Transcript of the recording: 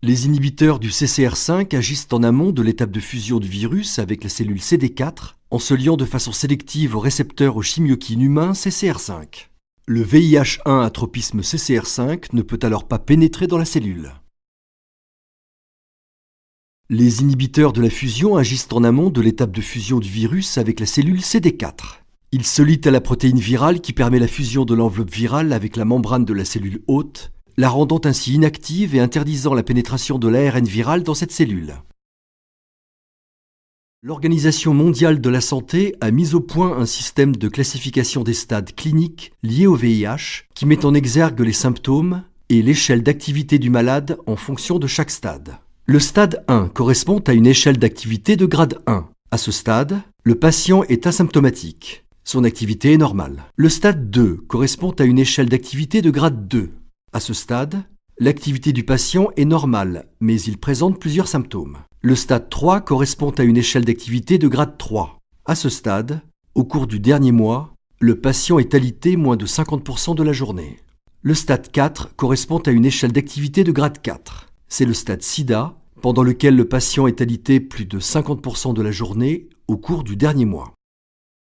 Les inhibiteurs du CCR5 agissent en amont de l'étape de fusion du virus avec la cellule CD4 en se liant de façon sélective au récepteur au chimiokine humain CCR5. Le VIH1 à tropisme CCR5 ne peut alors pas pénétrer dans la cellule. Les inhibiteurs de la fusion agissent en amont de l'étape de fusion du virus avec la cellule CD4. Ils se lient à la protéine virale qui permet la fusion de l'enveloppe virale avec la membrane de la cellule hôte, la rendant ainsi inactive et interdisant la pénétration de l'ARN viral dans cette cellule. L'Organisation mondiale de la santé a mis au point un système de classification des stades cliniques liés au VIH qui met en exergue les symptômes et l'échelle d'activité du malade en fonction de chaque stade. Le stade 1 correspond à une échelle d'activité de grade 1. À ce stade, le patient est asymptomatique. Son activité est normale. Le stade 2 correspond à une échelle d'activité de grade 2. À ce stade, l'activité du patient est normale, mais il présente plusieurs symptômes. Le stade 3 correspond à une échelle d'activité de grade 3. À ce stade, au cours du dernier mois, le patient est alité moins de 50% de la journée. Le stade 4 correspond à une échelle d'activité de grade 4. C'est le stade SIDA, pendant lequel le patient est alité plus de 50% de la journée au cours du dernier mois.